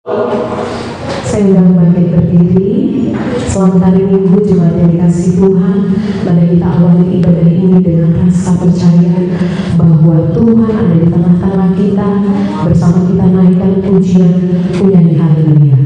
Saya undang bangkit berdiri. Selamat hari Minggu jemaat yang dikasihi Tuhan. Mari kita awali ibadah ini dengan rasa percaya bahwa Tuhan ada di tengah-tengah kita. Bersama kita naikkan pujian, menyanyi haleluya.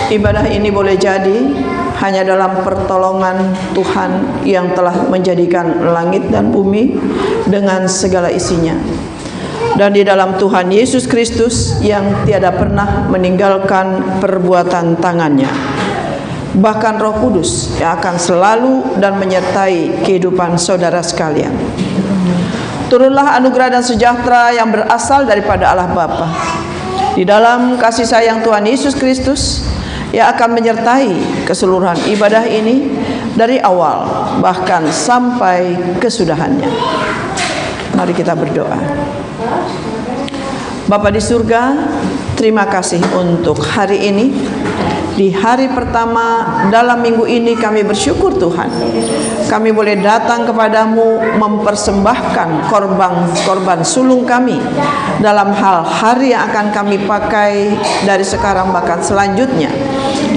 Ibadah ini boleh jadi hanya dalam pertolongan Tuhan yang telah menjadikan langit dan bumi dengan segala isinya, dan di dalam Tuhan Yesus Kristus yang tiada pernah meninggalkan perbuatan tangannya, bahkan Roh Kudus yang akan selalu dan menyertai kehidupan saudara sekalian. Turunlah anugerah dan sejahtera yang berasal daripada Allah Bapa, di dalam kasih sayang Tuhan Yesus Kristus yang akan menyertai keseluruhan ibadah ini dari awal bahkan sampai kesudahannya. Mari kita berdoa. Bapa di surga, terima kasih untuk hari ini. Di hari pertama dalam minggu ini kami bersyukur Tuhan, kami boleh datang kepadamu mempersembahkan korban sulung kami dalam hal hari yang akan kami pakai dari sekarang bahkan selanjutnya.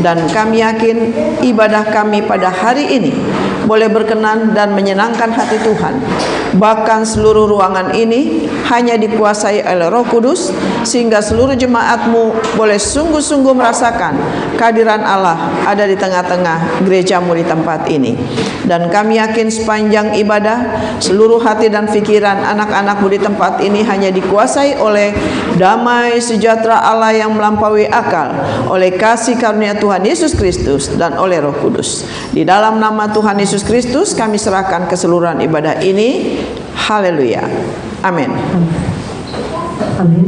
Dan kami yakin ibadah kami pada hari ini boleh berkenan dan menyenangkan hati Tuhan. Bahkan seluruh ruangan ini hanya dikuasai oleh Roh Kudus, sehingga seluruh jemaatmu boleh sungguh-sungguh merasakan kehadiran Allah ada di tengah-tengah gerejamu di tempat ini. Dan kami yakin sepanjang ibadah, seluruh hati dan pikiran anak-anakmu di tempat ini hanya dikuasai oleh damai sejahtera Allah yang melampaui akal, oleh kasih karunia Tuhan Yesus Kristus dan oleh Roh Kudus. Di dalam nama Tuhan Yesus Kristus kami serahkan keseluruhan ibadah ini. Haleluya. Amin. Amin.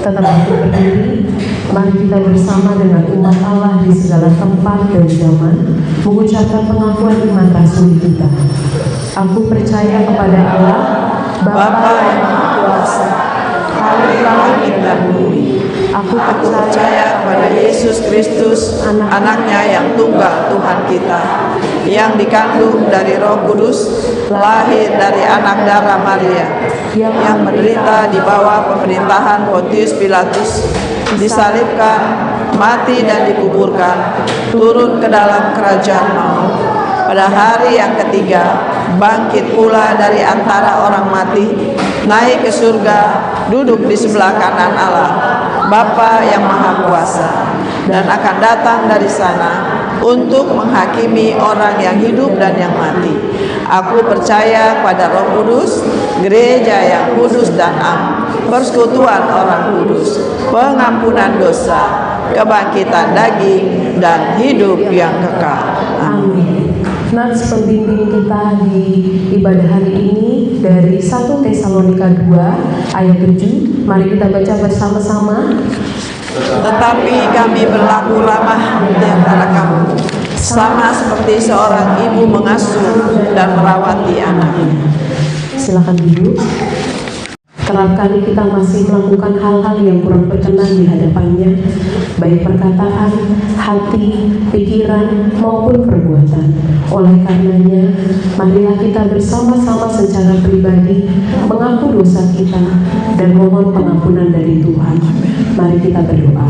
Tetap berdiri. Mari kita bersama dengan umat Allah di segala tempat dan zaman mengucapkan pengakuan iman rasuli kita. Aku percaya kepada Allah, Bapa yang Maha Kuasa, langit dan bumi. Aku percaya kepada Yesus Kristus, anaknya yang tunggal Tuhan kita, yang dikandung dari Roh Kudus, lahir dari anak darah Maria, yang menderita di bawah pemerintahan Pontius Pilatus, disalibkan, mati dan dikuburkan, turun ke dalam kerajaan maut. Pada hari yang ketiga, bangkit pula dari antara orang mati, naik ke surga, duduk di sebelah kanan Allah, Bapa yang Maha Kuasa, dan akan datang dari sana untuk menghakimi orang yang hidup dan yang mati. Aku percaya pada Roh Kudus, gereja yang kudus dan am, persekutuan orang kudus, pengampunan dosa, kebangkitan daging, dan hidup yang kekal. Amin. Nats pembimbing kita di ibadah hari ini dari 1 Tesalonika 2 ayat 7. Mari kita baca bersama-sama. Tetapi kami berlaku ramah di antara kamu, sama seperti seorang ibu mengasuh dan merawati anaknya. Silakan duduk. Kerap kali kita masih melakukan hal-hal yang kurang berkenan di hadapannya, baik perkataan, hati, pikiran, maupun perbuatan. Oleh karenanya, marilah kita bersama-sama secara pribadi mengaku dosa kita dan mohon pengampunan dari Tuhan. Mari kita berdoa.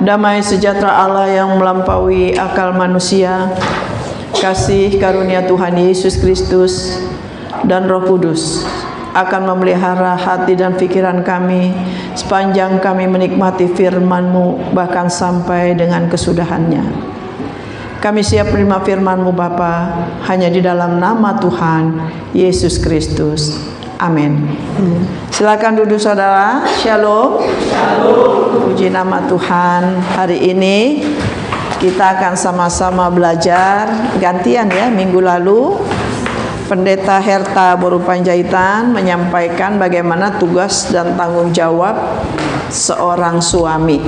damai sejahtera Allah yang melampaui akal manusia, kasih karunia Tuhan Yesus Kristus dan Roh Kudus akan memelihara hati dan pikiran kami sepanjang kami menikmati firman-Mu bahkan sampai dengan kesudahannya. Kami siap menerima firman-Mu Bapa, hanya di dalam nama Tuhan Yesus Kristus. Amin. Silakan duduk saudara. Shalom. Puji nama Tuhan. Hari ini kita akan sama-sama belajar gantian ya. Minggu lalu Pendeta Herta Boru Panjaitan menyampaikan bagaimana tugas dan tanggung jawab seorang suami.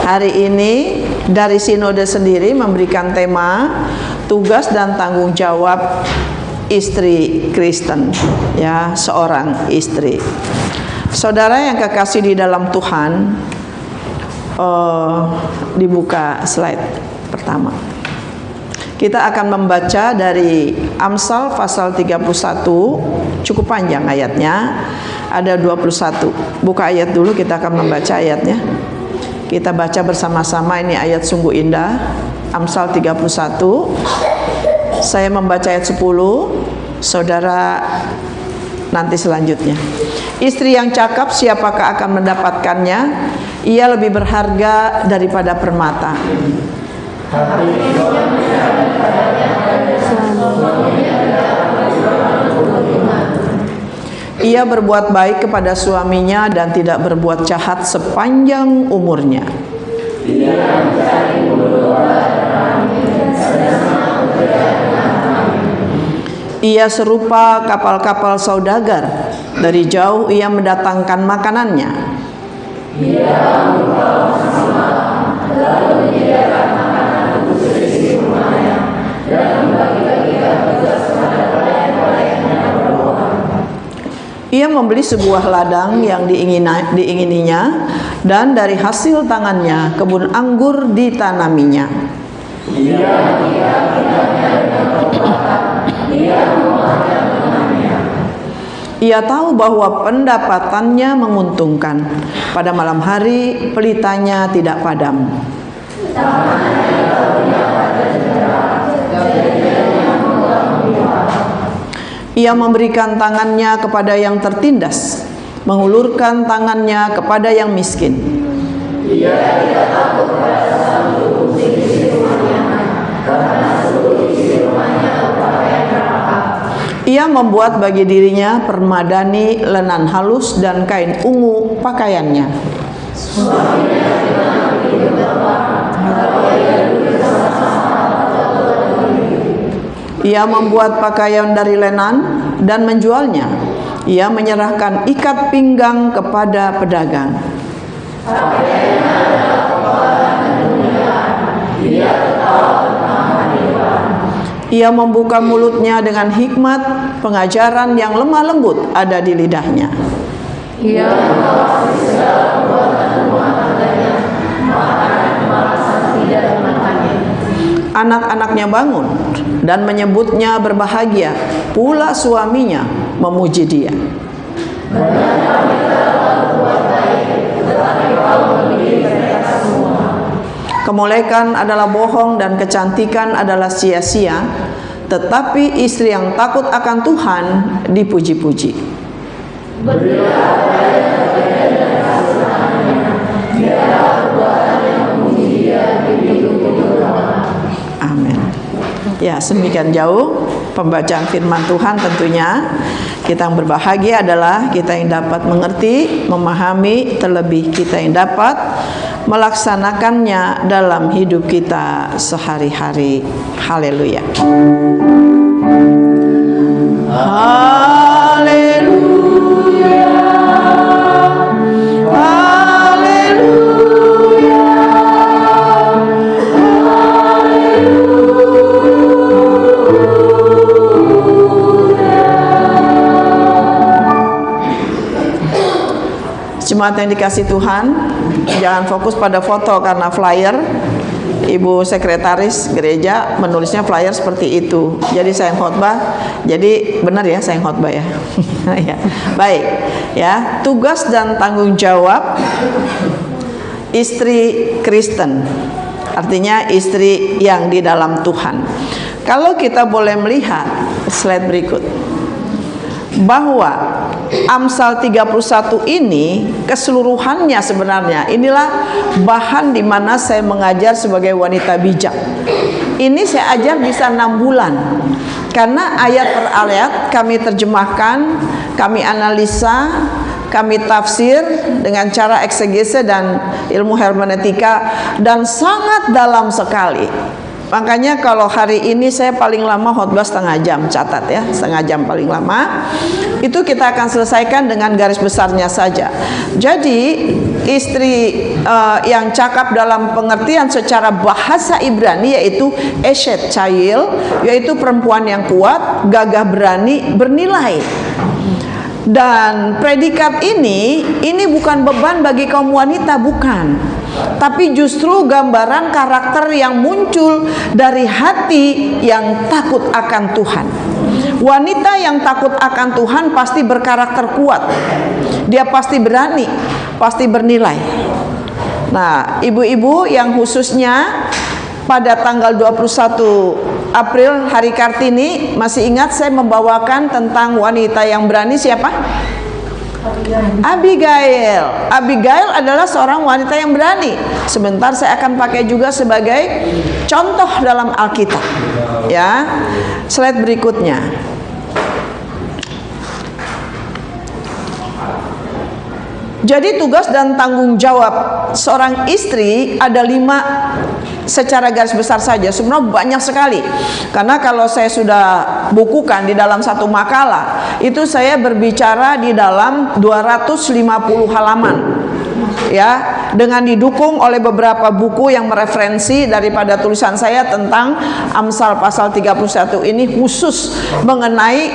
Hari ini dari Sinode sendiri memberikan tema tugas dan tanggung jawab istri Kristen, ya, seorang istri. Saudara yang kekasih di dalam Tuhan, dibuka slide pertama. Kita akan membaca dari Amsal pasal 31, cukup panjang ayatnya, ada 21. Buka ayat dulu, kita akan membaca ayatnya. Kita baca bersama-sama, ini ayat sungguh indah. Amsal 31. Saya membaca ayat 10, saudara nanti selanjutnya. Istri yang cakap siapakah akan mendapatkannya? Ia lebih berharga daripada permata. Ia berbuat baik kepada suaminya dan tidak berbuat jahat sepanjang umurnya. Ia serupa kapal-kapal saudagar, dari jauh ia mendatangkan makanannya. Ia membeli sebuah ladang yang diingininya, dan dari hasil tangannya kebun anggur ditanaminya. Ia tahu bahwa pendapatannya menguntungkan. Pada malam hari pelitanya tidak padam. Ia memberikan tangannya kepada yang tertindas, mengulurkan tangannya kepada yang miskin. Ia tidak takut kepada satu isi rumahnya, karena seluruh isi rumahnya berpakaian neraka. Ia membuat bagi dirinya permadani lenan halus dan kain ungu pakaiannya. Suaminya dengan hidup ia membuat pakaian dari lenan dan menjualnya. Ia menyerahkan ikat pinggang kepada pedagang. Ia membuka mulutnya dengan hikmat, pengajaran yang lemah lembut ada di lidahnya. Ia mengawasi segala perbuatan rumah tangganya, makanan kemalasan tidak dimakannya. Anak-anaknya bangun dan menyebutnya berbahagia, pula suaminya memuji dia. Kemolekan adalah bohong dan kecantikan adalah sia-sia, tetapi istri yang takut akan Tuhan dipuji-puji. Amin. Ya, semikian jauh pembacaan firman Tuhan. Tentunya kita yang berbahagia adalah kita yang dapat mengerti, memahami, terlebih kita yang dapat melaksanakannya dalam hidup kita sehari-hari. Haleluya. Haleluya. Jemaat yang dikasih Tuhan, jangan fokus pada foto karena flyer. Ibu sekretaris gereja menulisnya flyer seperti itu. Jadi saya yang khotbah, jadi benar ya saya yang khotbah ya. Ya. Baik, ya, tugas dan tanggung jawab istri Kristen, artinya istri yang di dalam Tuhan. Kalau kita boleh melihat slide berikut, bahwa Amsal 31 ini keseluruhannya sebenarnya inilah bahan di mana saya mengajar sebagai wanita bijak. Ini saya ajar bisa 6 bulan, karena ayat per ayat kami terjemahkan, kami analisa, kami tafsir dengan cara eksegese dan ilmu hermeneutika, dan sangat dalam sekali. Makanya kalau hari ini saya paling lama khotbah setengah jam, catat ya, setengah jam paling lama. Itu kita akan selesaikan dengan garis besarnya saja. Jadi istri yang cakap dalam pengertian secara bahasa Ibrani yaitu Eshet Chayil, yaitu perempuan yang kuat, gagah berani, bernilai. Dan predikat ini bukan beban bagi kaum wanita, bukan, tapi justru gambaran karakter yang muncul dari hati yang takut akan Tuhan. Wanita yang takut akan Tuhan pasti berkarakter kuat, dia pasti berani, pasti bernilai. Nah, ibu-ibu yang khususnya pada tanggal 21 April hari Kartini, masih ingat saya membawakan tentang wanita yang berani siapa? Abigail. Abigail adalah seorang wanita yang berani. Sebentar saya akan pakai juga sebagai contoh dalam Alkitab. Ya, slide berikutnya. Jadi tugas dan tanggung jawab seorang istri ada 5 secara garis besar saja. Sebenarnya banyak sekali, karena kalau saya sudah bukukan di dalam satu makalah, itu saya berbicara di dalam 250 halaman, ya, dengan didukung oleh beberapa buku yang mereferensi daripada tulisan saya tentang Amsal pasal 31 ini, khusus mengenai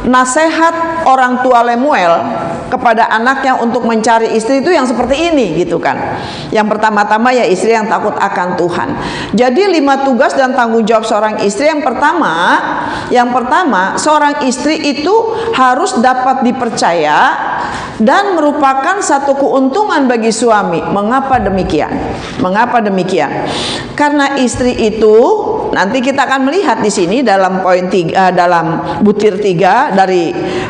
nasihat orang tua Lemuel kepada anaknya untuk mencari istri itu yang seperti ini, gitu kan. Yang pertama-tama ya istri yang takut akan Tuhan. Jadi 5 tugas dan tanggung jawab seorang istri. Yang pertama, seorang istri itu harus dapat dipercaya dan merupakan satu keuntungan bagi suami. Mengapa demikian? Mengapa demikian? Karena istri itu, nanti kita akan melihat di sini dalam poin 3, dalam butir 3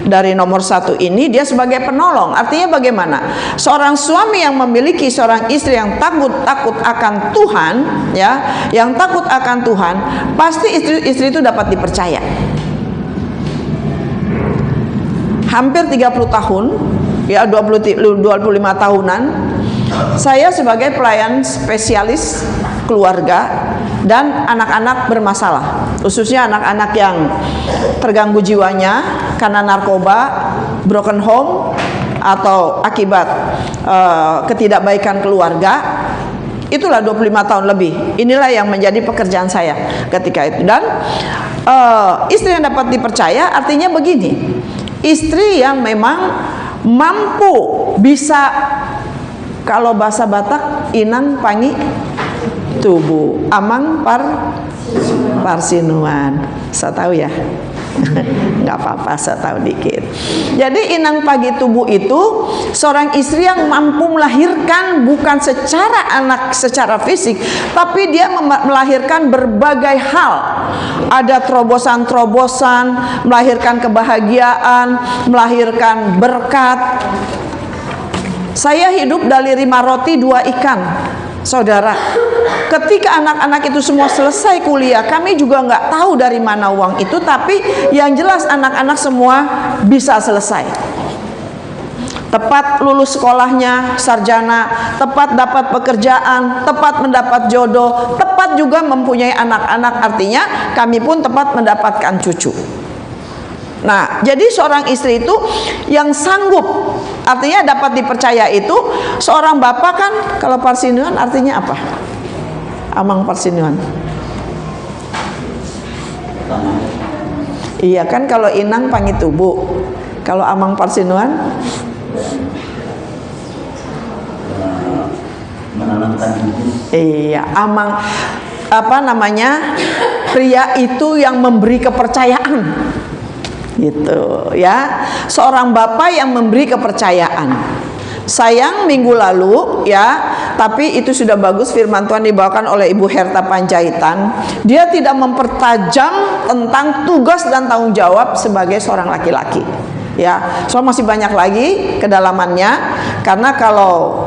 dari nomor 1 ini, dia sebagai penolong. Artinya bagaimana? Seorang suami yang memiliki seorang istri yang takut akan Tuhan, ya, yang takut akan Tuhan, pasti istri itu dapat dipercaya. Hampir 30 tahun, ya 25 tahunan, saya sebagai pelayan spesialis keluarga dan anak-anak bermasalah, khususnya anak-anak yang terganggu jiwanya karena narkoba, broken home, atau akibat ketidakbaikan keluarga. Itulah 25 tahun lebih. Inilah yang menjadi pekerjaan saya ketika itu. Dan istri yang dapat dipercaya artinya begini, istri yang memang mampu bisa, kalau bahasa Batak, inang pangi tubuh, amang parsinuan. Saya tahu ya, nggak apa-apa, saya tahu dikit. Jadi inang pagi tubuh itu seorang istri yang mampu melahirkan, bukan secara anak secara fisik, tapi dia melahirkan berbagai hal. Ada terobosan-terobosan, melahirkan kebahagiaan, melahirkan berkat. Saya hidup dari 5 roti 2 ikan, saudara. Ketika anak-anak itu semua selesai kuliah, kami juga nggak tahu dari mana uang itu, tapi yang jelas anak-anak semua bisa selesai. Tepat lulus sekolahnya, sarjana, tepat dapat pekerjaan, tepat mendapat jodoh, tepat juga mempunyai anak-anak, artinya kami pun tepat mendapatkan cucu. Nah, jadi seorang istri itu yang sanggup, artinya dapat dipercaya itu, seorang bapak kan, kalau parsinuan artinya apa? Amang parsinuan. Iya kan, kalau inang pangi tubuh, kalau amang parsinuan menanamkan bibit. Iya, amang apa namanya? Pria itu yang memberi kepercayaan. Gitu ya. Seorang bapak yang memberi kepercayaan. Sayang minggu lalu ya, Tapi itu sudah bagus firman Tuhan dibawakan oleh Ibu Herta Panjaitan. Dia tidak mempertajam tentang tugas dan tanggung jawab sebagai seorang laki-laki. Ya, so masih banyak lagi kedalamannya, karena kalau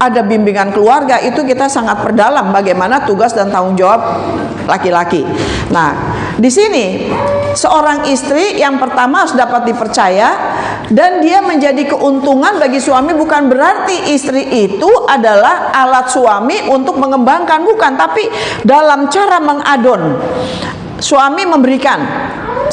ada bimbingan keluarga itu kita sangat perdalam bagaimana tugas dan tanggung jawab laki-laki. Nah, di sini seorang istri yang pertama harus dapat dipercaya dan dia menjadi keuntungan bagi suami. Bukan berarti istri itu adalah alat suami untuk mengembangkan, bukan, tapi dalam cara mengadon. Suami memberikan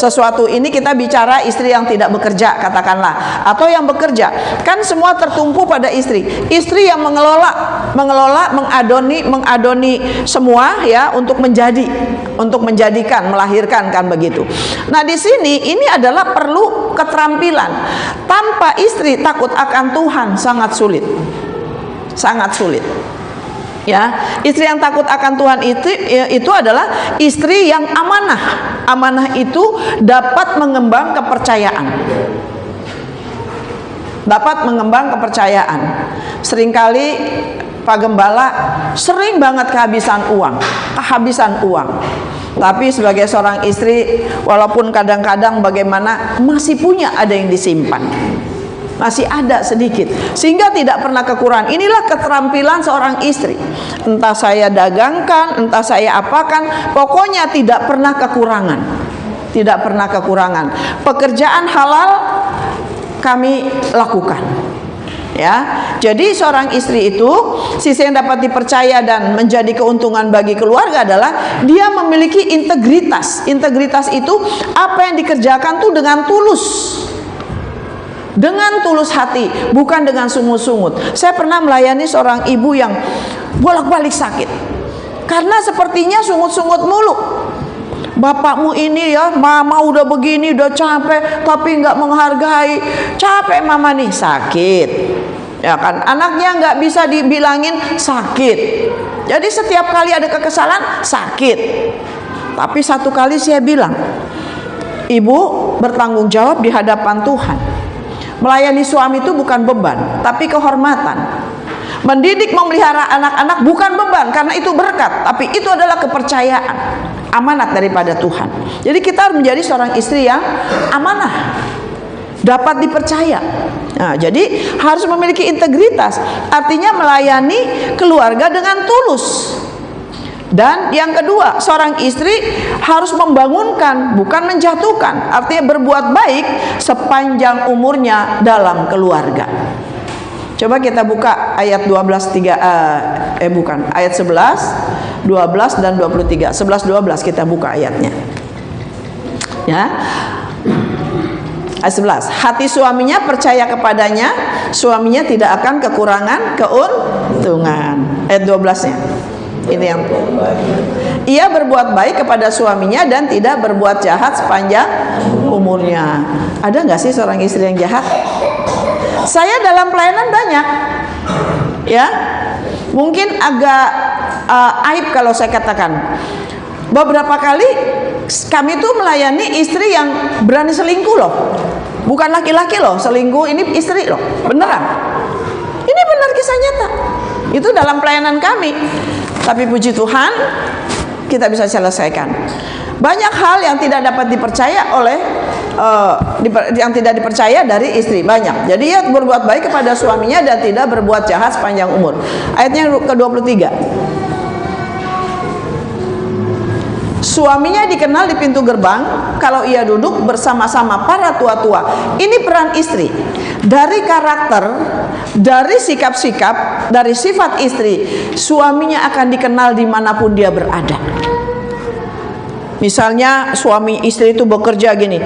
sesuatu, ini kita bicara istri yang tidak bekerja katakanlah, atau yang bekerja, kan semua tertumpu pada istri. Istri yang mengelola, mengadoni semua ya, untuk menjadikan, melahirkan, kan begitu. Nah, di sini ini adalah perlu keterampilan. Tanpa istri takut akan Tuhan sangat sulit. Sangat sulit. Ya, istri yang takut akan Tuhan itu adalah istri yang amanah. Amanah itu dapat mengembang kepercayaan. Dapat mengembang kepercayaan. Seringkali Pak Gembala sering banget kehabisan uang. Tapi sebagai seorang istri, walaupun kadang-kadang bagaimana, masih punya ada yang disimpan. Masih ada sedikit, sehingga tidak pernah kekurangan. Inilah keterampilan seorang istri. Entah saya dagangkan, entah saya apakan, pokoknya tidak pernah kekurangan. Tidak pernah kekurangan. Pekerjaan halal kami lakukan. Ya, jadi seorang istri itu sisi yang dapat dipercaya dan menjadi keuntungan bagi keluarga adalah dia memiliki integritas. Integritas itu apa yang dikerjakan tuh dengan tulus. Dengan tulus hati, bukan dengan sungut-sungut. Saya pernah melayani seorang ibu yang bolak-balik sakit karena sepertinya sungut-sungut mulu. Bapakmu ini ya, mama udah begini, udah capek, tapi nggak menghargai. Capek mama nih, sakit. Ya kan, anaknya nggak bisa dibilangin sakit. Jadi setiap kali ada kekesalan, sakit. Tapi satu kali saya bilang, ibu bertanggung jawab di hadapan Tuhan. Melayani suami itu bukan beban, tapi kehormatan. Mendidik, memelihara anak-anak bukan beban, karena itu berkat, tapi itu adalah kepercayaan, amanat daripada Tuhan. Jadi kita harus menjadi seorang istri yang amanah, dapat dipercaya. Nah, jadi harus memiliki integritas, artinya melayani keluarga dengan tulus. Dan yang kedua, seorang istri harus membangunkan, bukan menjatuhkan. Artinya berbuat baik sepanjang umurnya dalam keluarga. Coba kita buka ayat 11, 12 dan 23. 11-12 kita buka ayatnya. Ya. Ayat 11. Hati suaminya percaya kepadanya, suaminya tidak akan kekurangan keuntungan. Ayat 12-nya. Ini yang ia berbuat baik kepada suaminya dan tidak berbuat jahat sepanjang umurnya. Ada nggak sih seorang istri yang jahat? Saya dalam pelayanan banyak, ya. Mungkin agak aib kalau saya katakan. Beberapa kali kami tuh melayani istri yang berani selingkuh loh. Bukan laki-laki loh, selingkuh, ini istri loh, beneran. Ini benar kisah nyata. Itu dalam pelayanan kami. Tapi puji Tuhan, kita bisa selesaikan. Banyak hal yang tidak dapat dipercaya oleh yang tidak dipercaya dari istri, banyak. Jadi ia berbuat baik kepada suaminya dan tidak berbuat jahat sepanjang umur. Ayatnya ke-23. Suaminya dikenal di pintu gerbang kalau ia duduk bersama-sama para tua-tua. Ini peran istri. Dari karakter, dari sikap-sikap, dari sifat istri, suaminya akan dikenal dimanapun dia berada. Misalnya suami istri itu bekerja gini,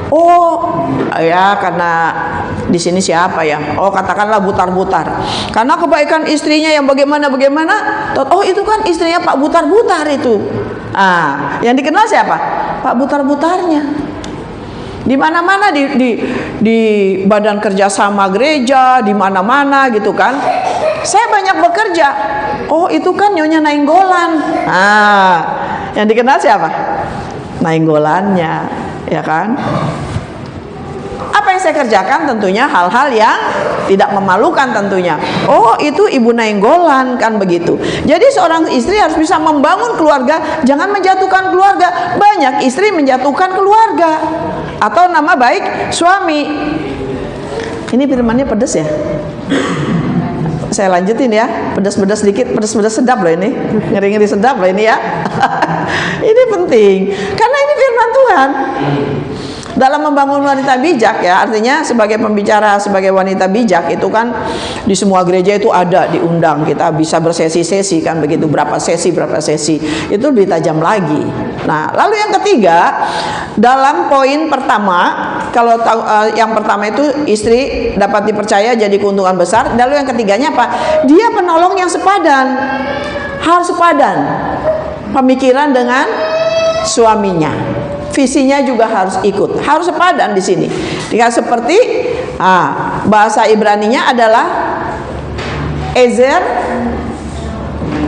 oh ya karena di sini siapa ya? Oh katakanlah Butar-Butar. Karena kebaikan istrinya yang bagaimana, oh itu kan istrinya Pak Butar-Butar itu. Ah, yang dikenal siapa? Pak Butar-Butarnya. Di mana-mana di badan kerjasama gereja, di mana-mana gitu kan. Saya banyak bekerja. Oh itu kan Nyonya Nainggolan. Ah, yang dikenal siapa? Nainggolannya, ya kan? Apa yang saya saya kerjakan tentunya hal-hal yang tidak memalukan tentunya. Oh, itu ibu nainggolan kan begitu. Jadi seorang istri harus bisa membangun keluarga, jangan menjatuhkan keluarga. Banyak istri menjatuhkan keluarga atau nama baik suami. Ini firmannya pedas ya. Saya lanjutin ya, pedas-pedas sedikit, pedas-pedas sedap loh ini, ngeri-ngeri sedap loh ini ya. Ini penting, karena ini firman Tuhan. Dalam membangun wanita bijak ya, artinya sebagai pembicara, sebagai wanita bijak itu kan di semua gereja itu ada diundang, kita bisa bersesi-sesi kan begitu, berapa sesi itu lebih tajam lagi. Nah, lalu yang ketiga, dalam poin pertama, kalau yang pertama itu istri dapat dipercaya jadi keuntungan besar. Lalu yang ketiganya apa? Dia penolong yang sepadan, harus sepadan pemikiran dengan suaminya, visinya juga harus ikut, harus sepadan di sini. Jika seperti bahasa Ibraninya adalah Ezer.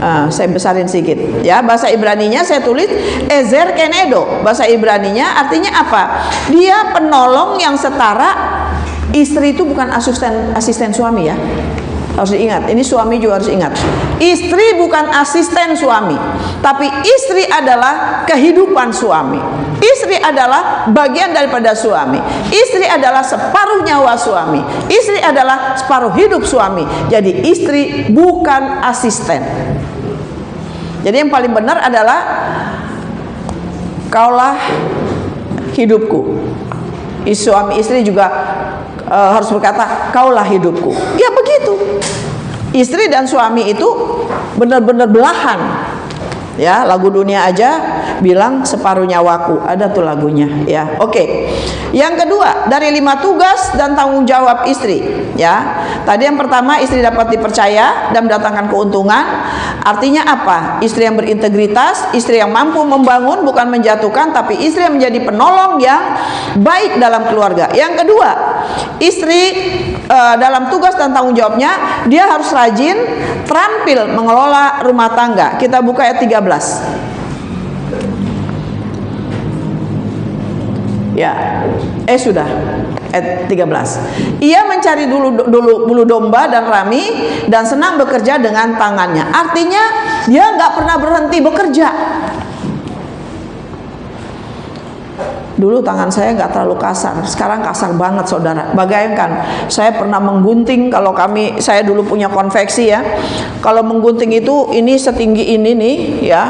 Saya besarin sedikit ya, bahasa Ibraninya saya tulis Ezer Kenedo. Bahasa Ibraninya artinya apa? Dia penolong yang setara. Istri itu bukan asisten suami ya, harus diingat. Ini suami juga harus ingat. Istri bukan asisten suami, tapi istri adalah kehidupan suami. Istri adalah bagian daripada suami. Istri adalah separuh nyawa suami. Istri adalah separuh hidup suami. Jadi istri bukan asisten. Jadi yang paling benar adalah kaulah hidupku. Suami istri juga harus berkata kaulah hidupku. Ya begitu. Istri dan suami itu benar-benar belahan. Ya, lagu dunia aja bilang separuh nyawaku, ada tuh lagunya ya. Oke. Yang kedua, dari 5 tugas dan tanggung jawab istri ya. Tadi yang pertama, istri dapat dipercaya dan mendatangkan keuntungan. Artinya apa? Istri yang berintegritas, istri yang mampu membangun bukan menjatuhkan, tapi istri yang menjadi penolong yang baik dalam keluarga. Yang kedua, istri dalam tugas dan tanggung jawabnya, dia harus rajin, terampil mengelola rumah tangga. Kita buka ayat 13. Ya, sudah ayat 13. Ia mencari dulu bulu domba dan rami dan senang bekerja dengan tangannya. Artinya dia nggak pernah berhenti bekerja. Dulu tangan saya nggak terlalu kasar, sekarang kasar banget saudara. Bayangkan, saya pernah menggunting. Kalau saya dulu punya konveksi ya. Kalau menggunting itu, ini setinggi ini nih ya,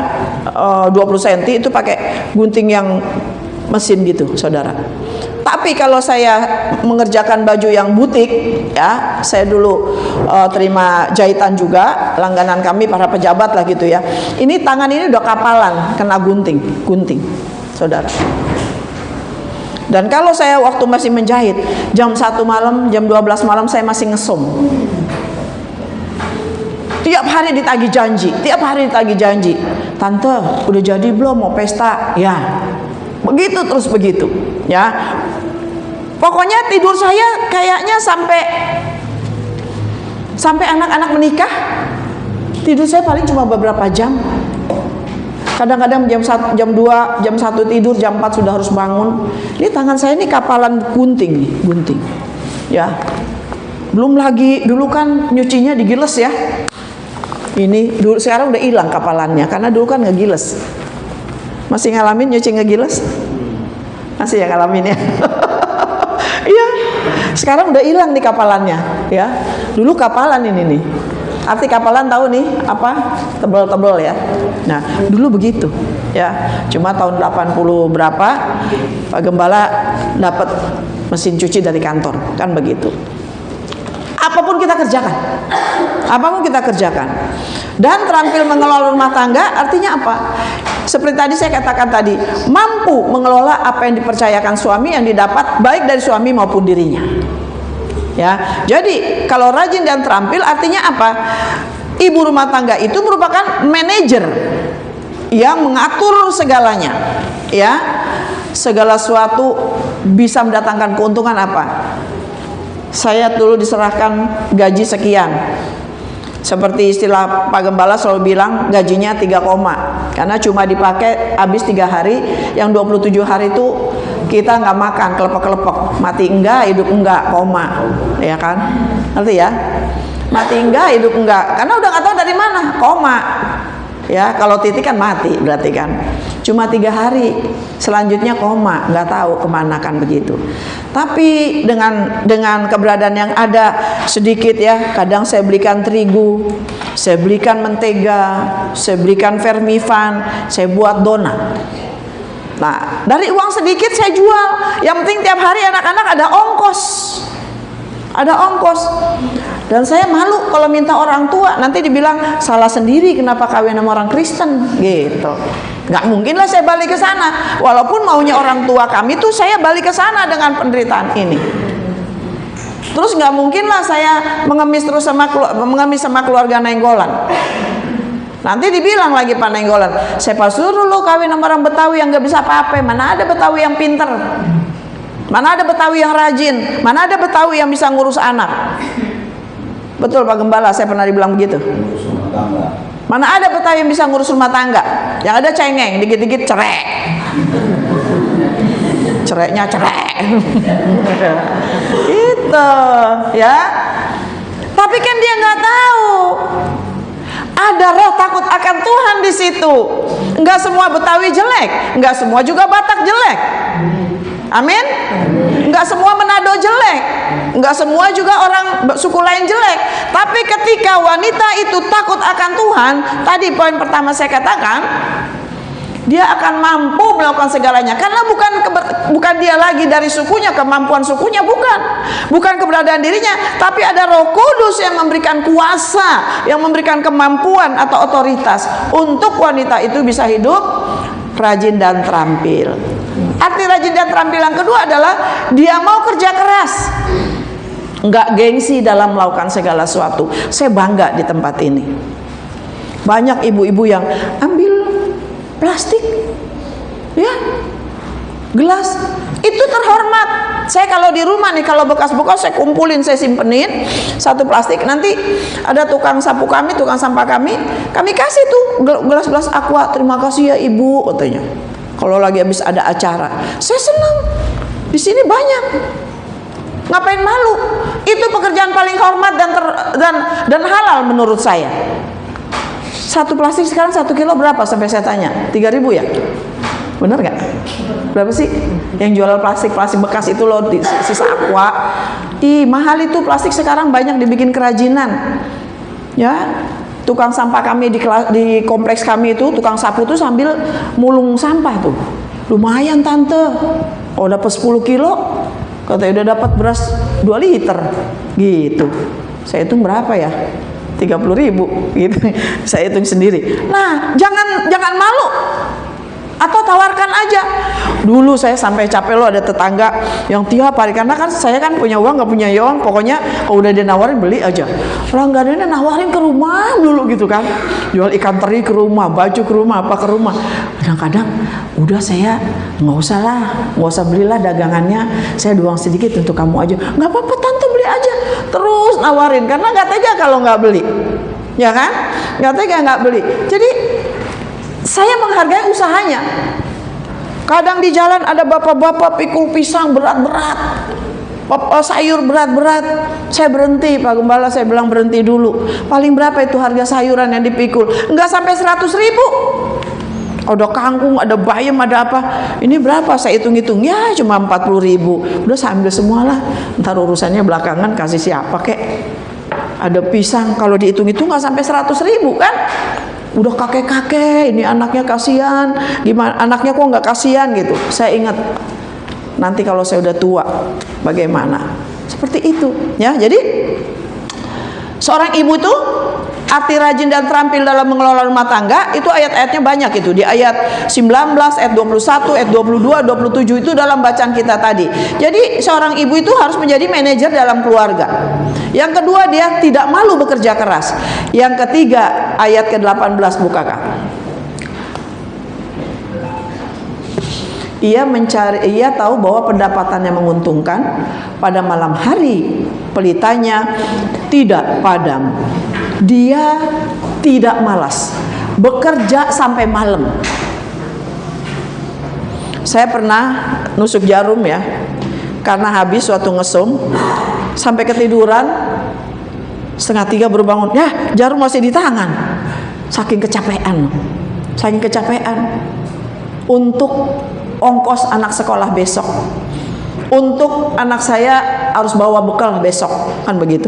20 cm itu pakai gunting yang mesin gitu saudara. Tapi kalau saya mengerjakan baju yang butik ya, saya dulu terima jahitan juga, langganan kami para pejabat lah gitu ya. Ini tangan ini udah kapalan kena gunting saudara. Dan kalau saya waktu masih menjahit, jam 1 malam, jam 12 malam saya masih ngesom. Tiap hari ditagih janji. Tante, udah jadi belum mau pesta? Ya. Begitu terus begitu, ya. Pokoknya tidur saya kayaknya sampai anak-anak menikah. Tidur saya paling cuma beberapa jam. Kadang-kadang jam 1, jam 2, jam 1 tidur, jam 4 sudah harus bangun. Ini tangan saya ini kapalan gunting. Ya. Belum lagi dulu kan nyucinya digiles ya. Ini dulu, sekarang udah hilang kapalannya karena dulu kan ngegiles. Masih ngalamin nyuci ngegiles? Masih ya ngalamin ya. Iya. Sekarang udah hilang nih kapalannya ya. Dulu kapalan ini nih. Arti kapalan tahu nih apa? Tebel-tebel ya. Nah, dulu begitu ya. Cuma tahun 80 berapa Pak Gembala dapat mesin cuci dari kantor, kan begitu. Apapun kita kerjakan. Dan terampil mengelola rumah tangga artinya apa? Seperti tadi saya katakan tadi, mampu mengelola apa yang dipercayakan suami yang didapat baik dari suami maupun dirinya. Ya, jadi kalau rajin dan terampil artinya apa? Ibu rumah tangga itu merupakan manajer yang mengatur segalanya. Ya, segala sesuatu bisa mendatangkan keuntungan apa? Saya dulu diserahkan gaji sekian. Seperti istilah Pak Gembala selalu bilang gajinya 3 koma, karena cuma dipakai habis 3 hari, yang 27 hari itu Kita nggak makan, kelepek-kelepek, mati enggak, hidup enggak, koma, ya kan? Ngerti ya? Mati enggak, hidup enggak, karena udah nggak tahu dari mana, koma. Ya, kalau titik kan mati berarti kan. Cuma 3 hari, selanjutnya koma, nggak tahu kemana kan begitu. Tapi dengan keberadaan yang ada sedikit ya, kadang saya belikan terigu, saya belikan mentega, saya belikan vermifan, saya buat donat. Nah, dari uang sedikit saya jual. Yang penting tiap hari anak-anak ada ongkos. Ada ongkos. Dan saya malu kalau minta orang tua, nanti dibilang salah sendiri kenapa kawin sama orang Kristen gitu. Nggak mungkin lah saya balik ke sana. Walaupun maunya orang tua kami tuh saya balik ke sana dengan penderitaan ini. Terus nggak mungkin lah saya mengemis terus sama keluarga Nainggolan. Nanti dibilang lagi Pak Nainggolan, saya suruh lo kawin sama orang Betawi yang nggak bisa apa-apa. Mana ada Betawi yang pinter? Mana ada Betawi yang rajin? Mana ada Betawi yang bisa ngurus anak? Betul Pak Gembala, saya pernah dibilang begitu. Mana ada Betawi yang bisa ngurus rumah tangga? Yang ada cengeng, dikit-dikit cerek. Cereknya cerek. Itu, ya. Tapi kan dia nggak tahu. Ada roh takut akan Tuhan di situ. Enggak semua Betawi jelek, enggak semua juga Batak jelek. Amin. Enggak semua Manado jelek, enggak semua juga orang suku lain jelek. Tapi ketika wanita itu takut akan Tuhan, tadi poin pertama saya katakan, dia akan mampu melakukan segalanya. Karena bukan dia lagi dari sukunya, kemampuan sukunya bukan keberadaan dirinya, tapi ada Roh Kudus yang memberikan kuasa, yang memberikan kemampuan atau otoritas untuk wanita itu bisa hidup rajin dan terampil. Arti rajin dan terampil yang kedua adalah dia mau kerja keras, nggak gengsi dalam melakukan segala sesuatu. Saya bangga di tempat ini. Banyak ibu-ibu yang ambil plastik, ya, gelas, itu terhormat. Saya kalau di rumah nih, kalau bekas-bekas saya kumpulin, saya simpenin satu plastik. Nanti ada tukang sapu kami, tukang sampah kami kasih tuh gelas-gelas aqua. Terima kasih ya ibu, katanya. Kalau lagi habis ada acara, saya senang. Di sini banyak. Ngapain malu? Itu pekerjaan paling hormat dan halal menurut saya. Satu plastik sekarang 1 kilo berapa sampai saya tanya? 3.000 ya? Bener nggak? Berapa sih yang jual plastik bekas itu loh, sisa aqua? Mahal itu plastik sekarang, banyak dibikin kerajinan. Ya, tukang sampah kami di kompleks kami itu, tukang sapu tuh sambil mulung sampah tuh. Lumayan tante. Oh dapat 10 kilo, katanya udah dapat beras 2 liter. Gitu. Saya hitung berapa ya? 30.000 gitu. Saya hitung sendiri. Nah, jangan malu. Atau tawarkan aja. Dulu saya sampai capek loh, ada tetangga yang tiap hari, karena kan saya kan punya uang, nggak punya uang, pokoknya kalau udah dia nawarin beli aja. Langganannya nawarin ke rumah dulu gitu kan. Jual ikan teri ke rumah, baju ke rumah, apa ke rumah. Kadang-kadang udah saya nggak usah belilah dagangannya, saya doang sedikit untuk kamu aja. Nggak apa-apa tante, beli aja. Terus nawarin, karena nggak tega kalau nggak beli, ya kan? Nggak tega nggak beli. Jadi saya menghargai usahanya. Kadang di jalan ada bapak-bapak pikul pisang berat-berat, sayur berat-berat. Saya berhenti, Pak Gembala, saya bilang berhenti dulu. Paling berapa itu harga sayuran yang dipikul? Enggak sampai 100.000. Ada kangkung, ada bayam, ada apa. Ini berapa? Saya hitung-hitung, ya cuma 40.000. Udah saya ambil semualah. Ntar urusannya belakangan, kasih siapa kek. Ada pisang, kalau dihitung-hitung nggak sampai 100.000 kan? Udah kakek-kakek, ini anaknya kasihan. Gimana anaknya kok nggak kasihan gitu? Saya ingat nanti kalau saya udah tua bagaimana? Seperti itu, ya. Jadi seorang ibu tuh arti rajin dan terampil dalam mengelola rumah tangga itu ayat-ayatnya banyak itu. Di ayat 19, ayat 21, ayat 22, 27 itu dalam bacaan kita tadi. Jadi seorang ibu itu harus menjadi manajer dalam keluarga. Yang kedua, dia tidak malu bekerja keras. Yang ketiga, ayat ke-18 buka Kak. Ia tahu bahwa pendapatannya menguntungkan, pada malam hari pelitanya tidak padam. Dia tidak malas bekerja sampai malam. Saya pernah nusuk jarum ya, karena habis suatu ngesum, sampai ketiduran, 2:30 baru bangun, ya jarum masih di tangan. Saking kecapean untuk ongkos anak sekolah besok, untuk anak saya harus bawa bekal besok, kan begitu.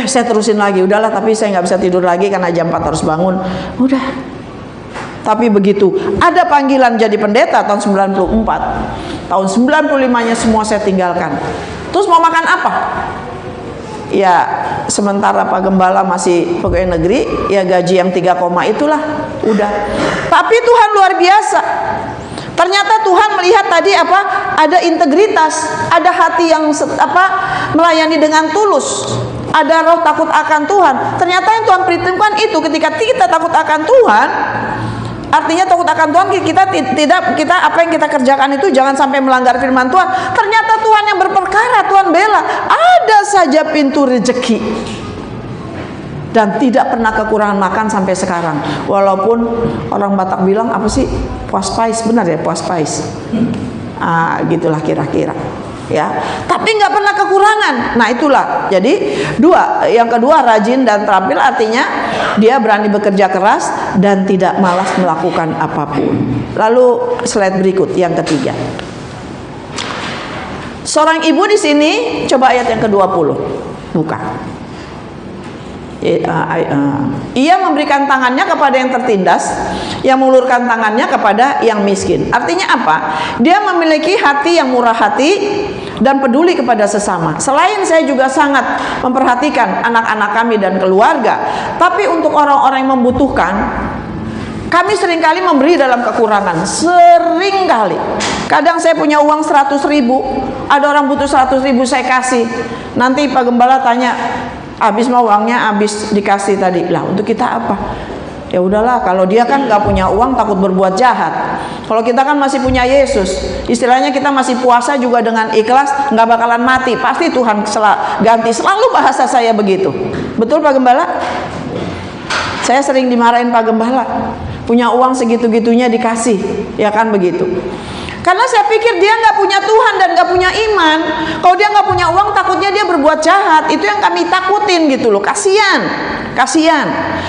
Saya terusin lagi, udahlah, tapi saya nggak bisa tidur lagi karena jam 4 harus bangun. Udah. Tapi begitu ada panggilan jadi pendeta tahun 94, tahun 95-nya semua saya tinggalkan. Terus mau makan apa? Ya sementara Pak Gembala masih pegawai negeri, ya gaji yang 3 koma itulah, udah. Tapi Tuhan luar biasa. Ternyata Tuhan melihat tadi apa? Ada integritas, ada hati yang melayani dengan tulus, ada roh takut akan Tuhan. Ternyata yang Tuhan perhitungkan itu, ketika kita takut akan Tuhan, artinya takut akan Tuhan, kita apa yang kita kerjakan itu jangan sampai melanggar firman Tuhan. Ternyata Tuhan yang berperkara, Tuhan bela. Ada saja pintu rezeki. Dan tidak pernah kekurangan makan sampai sekarang. Walaupun orang Batak bilang apa sih? Puas pais, benar ya, puas pais. Gitulah kira-kira. Ya, tapi nggak pernah kekurangan. Nah itulah. Jadi yang kedua rajin dan terampil, artinya dia berani bekerja keras dan tidak malas melakukan apapun. Lalu slide berikut yang ketiga. Seorang ibu di sini, coba ayat yang ke-20, buka. Ia memberikan tangannya kepada yang tertindas, yang mengulurkan tangannya kepada yang miskin. Artinya apa? Dia memiliki hati yang murah hati dan peduli kepada sesama. Selain saya juga sangat memperhatikan anak-anak kami dan keluarga, tapi untuk orang-orang yang membutuhkan, kami seringkali memberi dalam kekurangan. Seringkali. Kadang saya punya uang 100.000, ada orang butuh 100.000, saya kasih. Nanti Pak Gembala tanya, habis mau uangnya, habis dikasih tadi. Lah untuk kita apa? Ya udahlah, kalau dia kan nggak punya uang, takut berbuat jahat. Kalau kita kan masih punya Yesus, istilahnya kita masih puasa juga dengan ikhlas, nggak bakalan mati. Pasti Tuhan ganti. Selalu bahasa saya begitu. Betul Pak Gembala? Saya sering dimarahin Pak Gembala, punya uang segitu-gitunya dikasih, ya kan begitu. Karena saya pikir dia nggak punya Tuhan dan nggak punya iman. Kalau dia nggak punya uang, takutnya dia berbuat jahat. Itu yang kami takutin gitu loh. Kasian.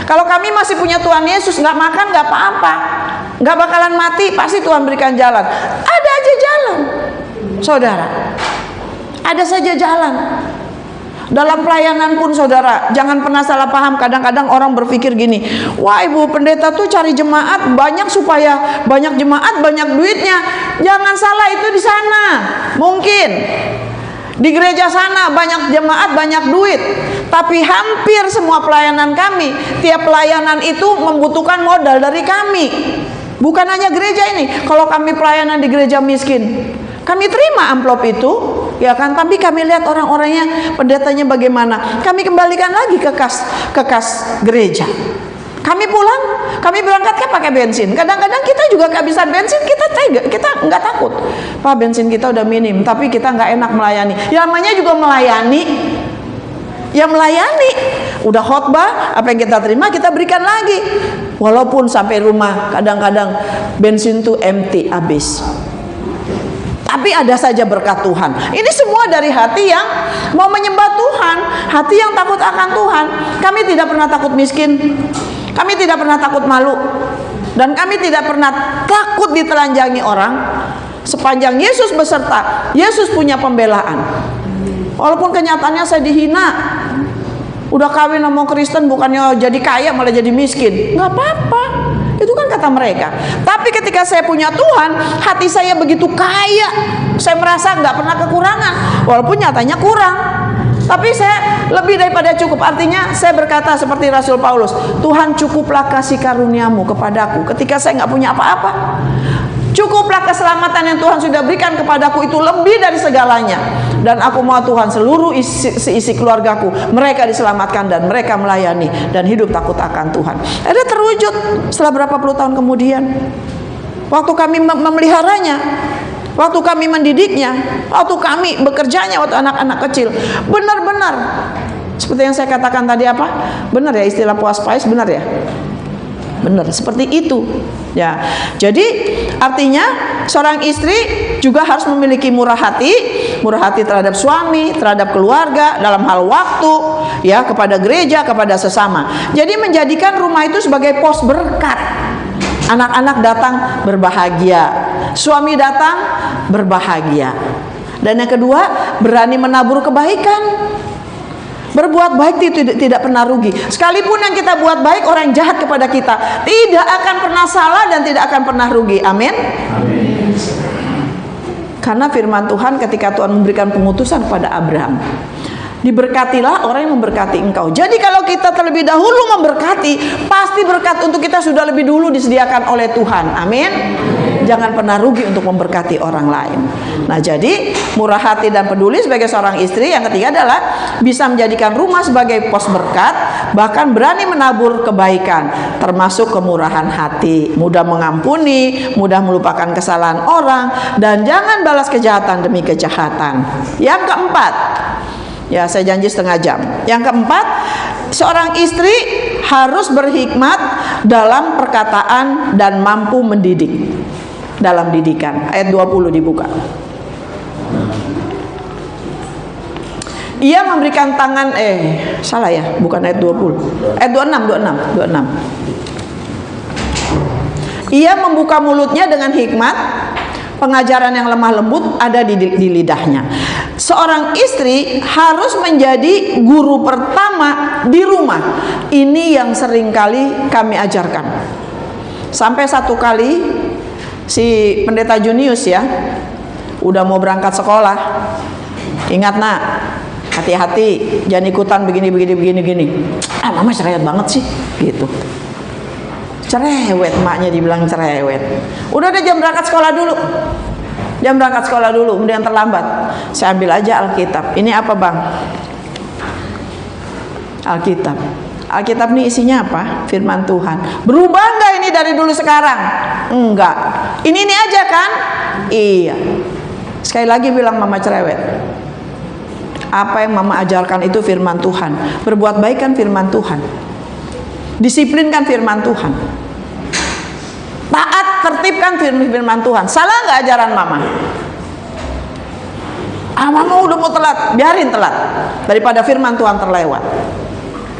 Kalau kami masih punya Tuhan Yesus, nggak makan nggak apa-apa, nggak bakalan mati, pasti Tuhan berikan jalan. Ada aja jalan, saudara. Ada saja jalan. Dalam pelayanan pun saudara, jangan pernah salah paham. Kadang-kadang orang berpikir gini, wah ibu pendeta tuh cari jemaat banyak supaya banyak jemaat, banyak duitnya. Jangan salah, itu di sana mungkin di gereja sana banyak jemaat, banyak duit. Tapi hampir semua pelayanan kami, tiap pelayanan itu membutuhkan modal dari kami. Bukan hanya gereja ini. Kalau kami pelayanan di gereja miskin, kami terima amplop itu, ya kan? Tapi kami lihat orang-orangnya, pendetanya bagaimana. Kami kembalikan lagi ke kas gereja. Kami pulang, kami berangkatnya pakai bensin. Kadang-kadang kita juga kehabisan bensin, kita nggak takut. Pak, bensin kita udah minim, tapi kita nggak enak melayani. Ya namanya juga melayani. Ya melayani. Udah khotbah, apa yang kita terima kita berikan lagi. Walaupun sampai rumah kadang-kadang bensin tuh empty, habis. Tapi ada saja berkat Tuhan. Ini semua dari hati yang mau menyembah Tuhan, hati yang takut akan Tuhan. Kami tidak pernah takut miskin, kami tidak pernah takut malu, dan kami tidak pernah takut ditelanjangi orang. Sepanjang Yesus beserta, Yesus punya pembelaan. Walaupun kenyataannya saya dihina, udah kawin sama Kristen, bukannya jadi kaya malah jadi miskin, nggak apa-apa. Itu kan kata mereka. Tapi ketika saya punya Tuhan, hati saya begitu kaya, saya merasa nggak pernah kekurangan, walaupun nyatanya kurang. Tapi saya lebih daripada cukup. Artinya saya berkata seperti Rasul Paulus, Tuhan cukuplah kasih karuniamu kepadaku ketika saya nggak punya apa-apa. Cukuplah keselamatan yang Tuhan sudah berikan kepadaku, itu lebih dari segalanya. Dan aku mau Tuhan seluruh isi keluargaku, mereka diselamatkan dan mereka melayani dan hidup takut akan Tuhan. Ada terwujud setelah berapa puluh tahun kemudian. Waktu kami memeliharanya, waktu kami mendidiknya, waktu kami bekerjanya waktu anak-anak kecil, benar-benar seperti yang saya katakan tadi, apa? Benar ya istilah puas pais, benar ya? benar seperti itu. Ya, jadi artinya seorang istri juga harus memiliki murah hati terhadap suami, terhadap keluarga, dalam hal waktu, ya, kepada gereja, kepada sesama. Jadi menjadikan rumah itu sebagai pos berkat. Anak-anak datang berbahagia, suami datang berbahagia. Dan yang kedua, berani menabur kebaikan. Berbuat baik itu tidak pernah rugi. Sekalipun yang kita buat baik orang jahat kepada kita, tidak akan pernah salah dan tidak akan pernah rugi. Amin. Amin. Karena firman Tuhan ketika Tuhan memberikan pengutusan kepada Abraham, diberkatilah orang yang memberkati engkau. Jadi kalau kita terlebih dahulu memberkati, pasti berkat untuk kita sudah lebih dulu disediakan oleh Tuhan. Amin. Jangan pernah rugi untuk memberkati orang lain. Nah, jadi murah hati dan peduli sebagai seorang istri. Yang ketiga adalah bisa menjadikan rumah sebagai pos berkat, bahkan berani menabur kebaikan, termasuk kemurahan hati, mudah mengampuni, mudah melupakan kesalahan orang, dan jangan balas kejahatan demi kejahatan. Yang keempat, ya saya janji setengah jam. Yang keempat, seorang istri harus berhikmat dalam perkataan dan mampu mendidik dalam didikan. Ayat 20 dibuka. Ia memberikan tangan salah ya, bukan ayat 20. Ayat 26. Ia membuka mulutnya dengan hikmat, pengajaran yang lemah lembut ada di lidahnya. Seorang istri harus menjadi guru pertama di rumah. Ini yang sering kali kami ajarkan. Sampai satu kali si pendeta Junius ya, udah mau berangkat sekolah. Ingat nak, hati-hati, jangan ikutan begini. Mama cerewet banget sih, gitu. Cerewet, emaknya dibilang cerewet. Udah jam berangkat sekolah dulu. Kemudian terlambat. Saya ambil aja Alkitab. Ini apa bang? Alkitab ini isinya apa? Firman Tuhan. Berubah enggak ini dari dulu sekarang? Enggak. Ini aja kan? Iya. Sekali lagi bilang mama cerewet. Apa yang mama ajarkan itu firman Tuhan. Berbuat baik kan firman Tuhan. Disiplin kan firman Tuhan. Taat, tertib kan firman Tuhan. Salah nggak ajaran mama? Mama udah mau telat, biarin telat daripada firman Tuhan terlewat.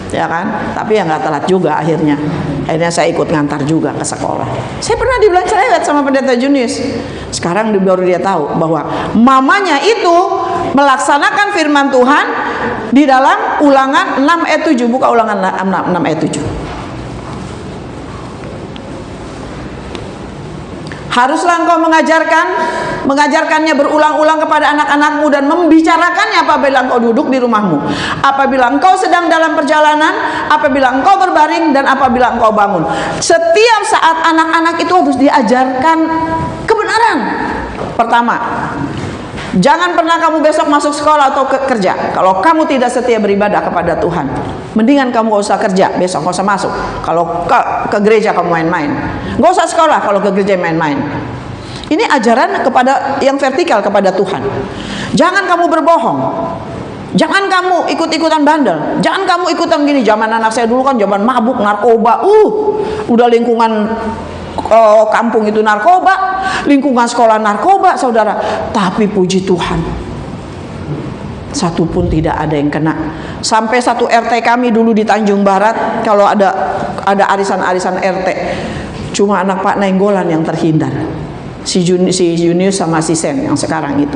Ya kan? Tapi ya nggak telat juga akhirnya saya ikut ngantar juga ke sekolah. Saya pernah dibilang cerewet sama pendeta Junius. Sekarang baru dia tahu bahwa mamanya itu melaksanakan firman Tuhan di dalam Ulangan 6 ayat 7. Buka Ulangan 6 ayat 7. Haruslah engkau mengajarkannya berulang-ulang kepada anak-anakmu dan membicarakannya apabila engkau duduk di rumahmu, apabila engkau sedang dalam perjalanan, apabila engkau berbaring, dan apabila engkau bangun. Setiap saat anak-anak itu harus diajarkan kebenaran. Pertama, jangan pernah kamu besok masuk sekolah atau kerja kalau kamu tidak setia beribadah kepada Tuhan. Mendingan kamu gak usah kerja besok, gak usah masuk. Kalau ke gereja kamu main-main, gak usah sekolah kalau ke gereja main-main. Ini ajaran kepada yang vertikal kepada Tuhan. Jangan kamu berbohong, jangan kamu ikut-ikutan bandel, jangan kamu ikutan gini. Zaman anak saya dulu kan zaman mabuk, narkoba. Udah lingkungan kampung itu narkoba, lingkungan sekolah narkoba, saudara. Tapi puji Tuhan, satu pun tidak ada yang kena. Sampai satu RT kami dulu di Tanjung Barat, kalau ada arisan-arisan RT, cuma anak Pak Nenggolan yang terhindar. Si Junius sama si Sen yang sekarang itu.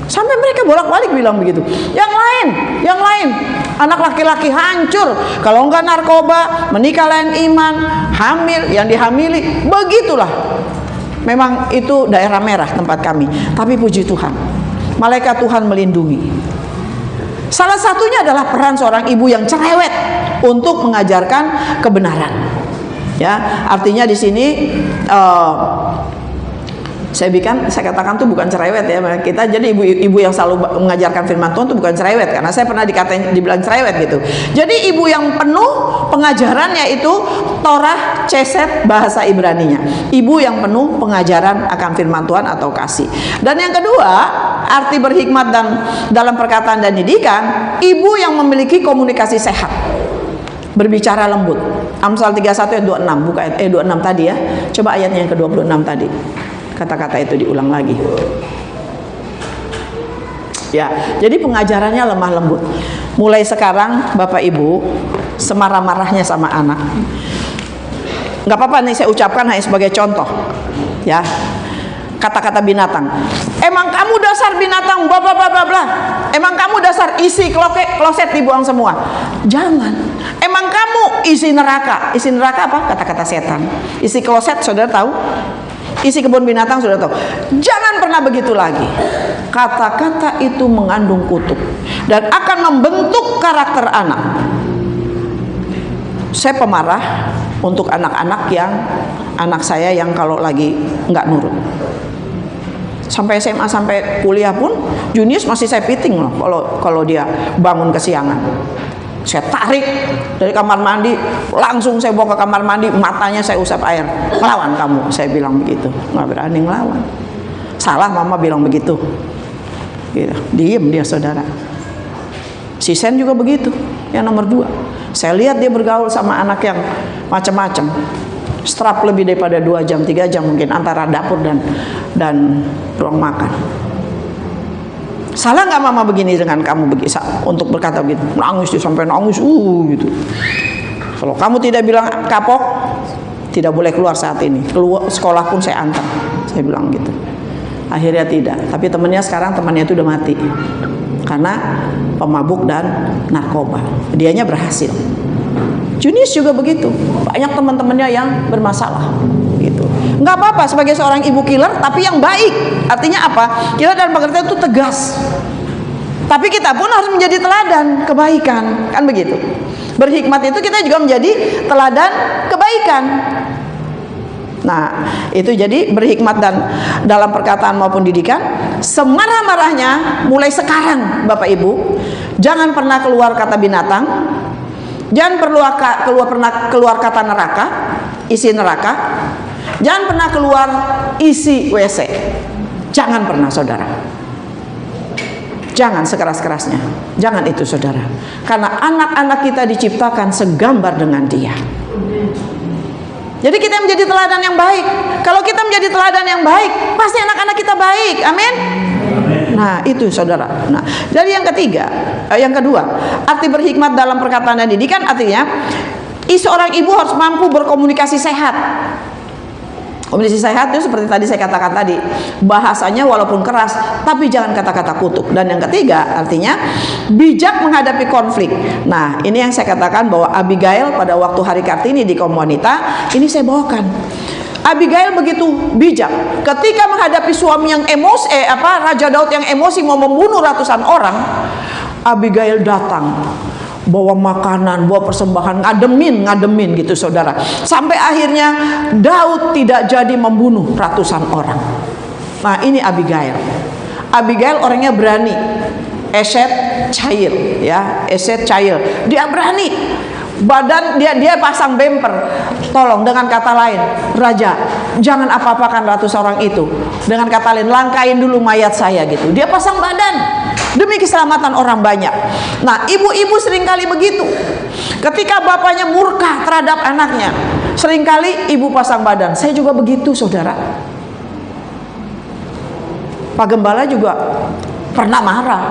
Sampai mereka bolak-balik bilang begitu. Yang lain, anak laki-laki hancur. Kalau enggak narkoba, menikah lain iman, hamil, yang dihamili, begitulah. Memang itu daerah merah tempat kami. Tapi puji Tuhan, malaikat Tuhan melindungi. Salah satunya adalah peran seorang ibu yang cerewet untuk mengajarkan kebenaran. Ya, artinya di sini saya katakan tuh bukan cerewet ya kita. Jadi ibu yang selalu mengajarkan firman Tuhan itu bukan cerewet, karena saya pernah dibilang cerewet gitu. Jadi ibu yang penuh pengajaran, yaitu Torah Chesed bahasa Ibraninya. Ibu yang penuh pengajaran akan firman Tuhan atau kasih. Dan yang kedua, arti berhikmat dan dalam perkataan dan didikan, ibu yang memiliki komunikasi sehat, berbicara lembut. Amsal 31 ayat 26, buka 26 tadi ya. Coba ayatnya yang ke-26 tadi. Kata-kata itu diulang lagi. Ya, jadi pengajarannya lemah lembut. Mulai sekarang Bapak Ibu semarah-marahnya sama anak. Nggak apa-apa nih saya ucapkan hanya sebagai contoh. Ya. Kata-kata binatang. Emang kamu dasar binatang bla bla bla bla bla. Emang kamu dasar isi kloset dibuang semua. Jangan. Emang kamu isi neraka. Isi neraka apa? Kata-kata setan. Isi kloset saudara tahu? Isi kebun binatang sudah tahu. Jangan pernah begitu lagi. Kata-kata itu mengandung kutuk dan akan membentuk karakter anak. Saya pemarah untuk anak-anak anak saya yang kalau lagi nggak nurut. Sampai SMA sampai kuliah pun Junius masih saya piting loh kalau dia bangun kesiangan. Saya tarik dari kamar mandi, langsung saya bawa ke kamar mandi, matanya saya usap air. Ngelawan kamu, saya bilang begitu. Nggak berani ngelawan. Salah mama bilang begitu. Gitu. Diem dia saudara. Si Sen juga begitu, yang nomor 2. Saya lihat dia bergaul sama anak yang macam-macam. Strap lebih daripada 2 jam, 3 jam mungkin antara dapur dan ruang makan. Salah nggak mama begini dengan kamu untuk berkata begitu? Nangis dia sampai nangis, gitu. Kalau kamu tidak bilang kapok, tidak boleh keluar saat ini. Keluar sekolah pun saya antar, saya bilang gitu. Akhirnya tidak. Tapi temannya itu udah mati karena pemabuk dan narkoba. Dianya berhasil. Junius juga begitu. Banyak teman-temannya yang bermasalah. Gitu. Nggak apa-apa sebagai seorang ibu killer, tapi yang baik. Artinya apa? Killer dalam pengertian itu tegas. Tapi kita pun harus menjadi teladan kebaikan, kan begitu. Berhikmat itu kita juga menjadi teladan kebaikan. Nah, itu jadi berhikmat dan dalam perkataan maupun didikan. Semarah-marahnya mulai sekarang Bapak Ibu, jangan pernah keluar kata binatang. Jangan pernah keluar kata neraka, isi neraka. Jangan pernah keluar isi WC. Jangan pernah saudara. Jangan sekeras-kerasnya. Jangan itu saudara. Karena anak-anak kita diciptakan segambar dengan dia. Jadi kita menjadi teladan yang baik. Kalau kita menjadi teladan yang baik, pasti anak-anak kita baik. Amin. Nah itu saudara. Nah jadi yang kedua, arti berhikmat dalam perkataan dan didikan artinya seorang ibu harus mampu berkomunikasi sehat. Komunikasi sehat itu seperti tadi saya katakan tadi, bahasanya walaupun keras, tapi jangan kata-kata kutuk. Dan yang ketiga artinya bijak menghadapi konflik. Nah ini yang saya katakan bahwa Abigail pada waktu hari Kartini di kaum wanita ini saya bawakan. Abigail begitu bijak ketika menghadapi suami yang emosi, Raja Daud yang emosi mau membunuh ratusan orang. Abigail datang bawa makanan, bawa persembahan, ngademin gitu saudara. Sampai akhirnya Daud tidak jadi membunuh ratusan orang. Nah ini Abigail. Abigail orangnya berani. Eset cair, ya, eset cair. Dia berani. Badan dia pasang bemper. Tolong dengan kata lain, Raja, jangan apa-apakan ratusan orang itu. Dengan kata lain, langkain dulu mayat saya gitu. Dia pasang badan demi keselamatan orang banyak. Nah, ibu-ibu seringkali begitu. Ketika bapaknya murka terhadap anaknya, seringkali ibu pasang badan. Saya juga begitu, saudara. Pak Gembala juga pernah marah.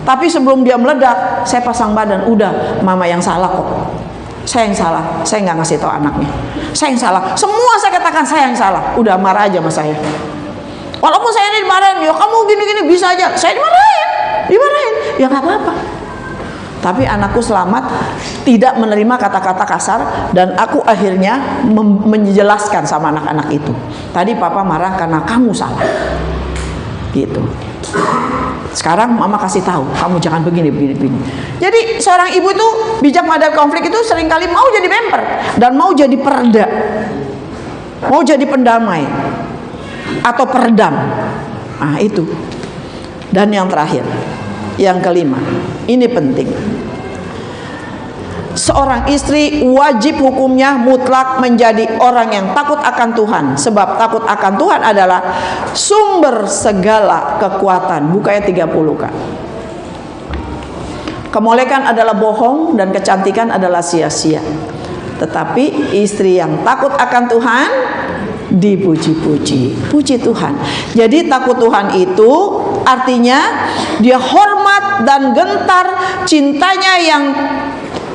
Tapi sebelum dia meledak, saya pasang badan. Udah, mama yang salah kok. Saya yang salah. Saya nggak ngasih tahu anaknya. Saya yang salah. Semua saya katakan saya yang salah. Udah marah aja sama saya. Walaupun saya ini dimarahin, ya kamu gini-gini bisa aja. Saya dimarahin. Ya nggak apa-apa. Tapi anakku selamat, tidak menerima kata-kata kasar, dan aku akhirnya menjelaskan sama anak-anak itu. Tadi papa marah karena kamu salah. Gitu. Sekarang mama kasih tahu, kamu jangan begini. Jadi seorang ibu itu bijak menghadapi konflik itu seringkali mau jadi bemper dan mau jadi pereda, mau jadi pendamai atau peredam. Nah itu. Dan yang terakhir, yang kelima, ini penting. Seorang istri wajib hukumnya mutlak menjadi orang yang takut akan Tuhan. Sebab takut akan Tuhan adalah sumber segala kekuatan. Buka ayat 30 Kak. Kemolekan adalah bohong dan kecantikan adalah sia-sia. Tetapi istri yang takut akan Tuhan dipuji-puji. Puji Tuhan. Jadi takut Tuhan itu artinya dia hormat dan gentar, cintanya yang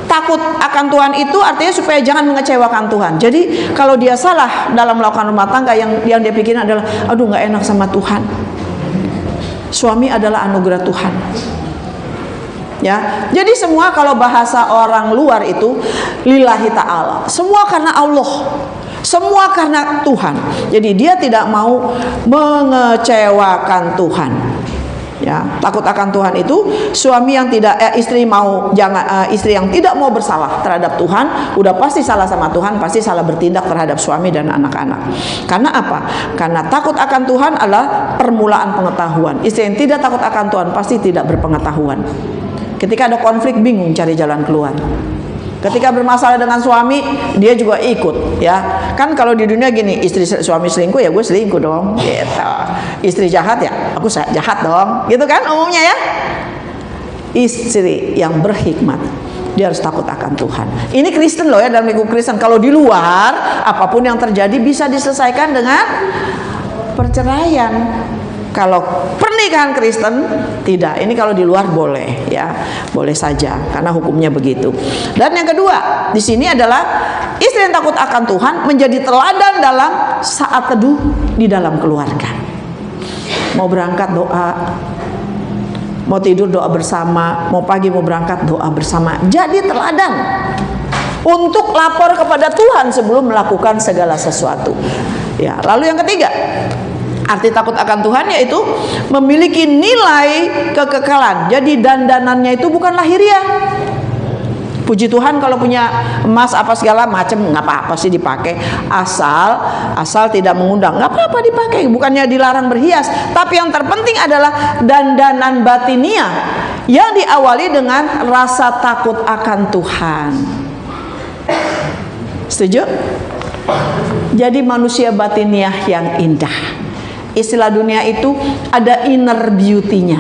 takut akan Tuhan itu artinya supaya jangan mengecewakan Tuhan. Jadi kalau dia salah dalam melakukan rumah tangga, yang dia pikirin adalah aduh nggak enak sama Tuhan. Suami adalah anugerah Tuhan. Ya, jadi semua kalau bahasa orang luar itu lillahi ta'ala, semua karena Allah, semua karena Tuhan. Jadi dia tidak mau mengecewakan Tuhan. Ya, takut akan Tuhan itu suami yang tidak istri yang tidak mau bersalah terhadap Tuhan, udah pasti salah sama Tuhan, pasti salah bertindak terhadap suami dan anak-anak. Karena apa? Karena takut akan Tuhan adalah permulaan pengetahuan. Istri yang tidak takut akan Tuhan pasti tidak berpengetahuan. Ketika ada konflik bingung cari jalan keluar. Ketika bermasalah dengan suami, dia juga ikut, ya. Kan kalau di dunia gini, suami selingkuh ya gue selingkuh dong, gitu. Istri jahat ya, aku jahat dong, gitu kan umumnya ya. Istri yang berhikmat, dia harus takut akan Tuhan. Ini Kristen loh ya, dalam lingkup Kristen. Kalau di luar, apapun yang terjadi bisa diselesaikan dengan perceraian. Kalau pernikahan Kristen tidak. Ini kalau di luar boleh, ya, boleh saja karena hukumnya begitu. Dan yang kedua di sini adalah istri yang takut akan Tuhan menjadi teladan dalam saat teduh di dalam keluarga. Mau berangkat doa, mau tidur doa bersama, mau pagi mau berangkat doa bersama. Jadi teladan untuk lapor kepada Tuhan sebelum melakukan segala sesuatu. Ya, lalu yang ketiga, arti takut akan Tuhan yaitu memiliki nilai kekekalan. Jadi dandanannya itu bukan lahiriah. Puji Tuhan kalau punya emas apa segala macam nggak apa-apa sih dipakai, asal tidak mengundang, nggak apa-apa dipakai. Bukannya dilarang berhias, tapi yang terpenting adalah dandanan batiniah yang diawali dengan rasa takut akan Tuhan. Setuju? Jadi manusia batiniah yang indah. Istilah dunia itu ada inner beauty-nya.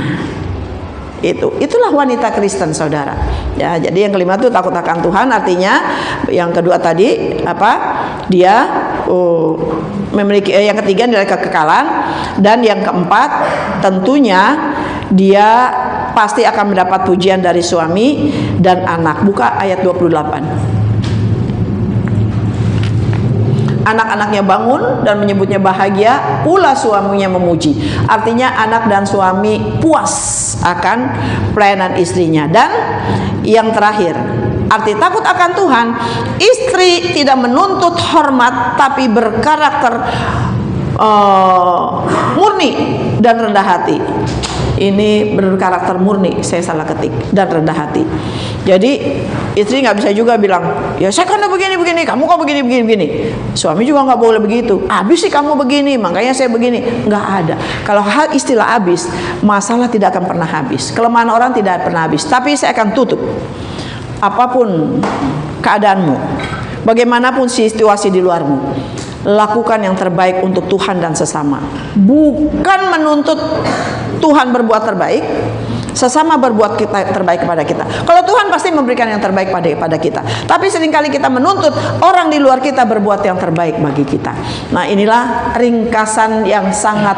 Itulah wanita Kristen, saudara. Ya, jadi yang kelima itu takut akan Tuhan, artinya yang kedua tadi apa? Dia memiliki yang ketiga nilai kekekalan, dan yang keempat tentunya dia pasti akan mendapat pujian dari suami dan anak. Buka ayat 28. Anak-anaknya bangun dan menyebutnya bahagia, pula suaminya memuji. Artinya anak dan suami puas akan pelayanan istrinya. Dan yang terakhir, arti takut akan Tuhan, istri tidak menuntut hormat tapi berkarakter murni dan rendah hati. Ini berkarakter murni, saya salah ketik, dan rendah hati. Jadi istri nggak bisa juga bilang, ya saya kan udah begini, kamu kok begini. Suami juga nggak boleh begitu. Habis sih kamu begini, makanya saya begini. Nggak ada. Kalau hal istilah habis, masalah tidak akan pernah habis. Kelemahan orang tidak pernah habis. Tapi saya akan tutup. Apapun keadaanmu, bagaimanapun situasi di luarmu, lakukan yang terbaik untuk Tuhan dan sesama. Bukan menuntut Tuhan berbuat terbaik, sesama berbuat terbaik kepada kita. Kalau Tuhan pasti memberikan yang terbaik pada kita. Tapi seringkali kita menuntut orang di luar kita berbuat yang terbaik bagi kita. Nah, inilah ringkasan yang sangat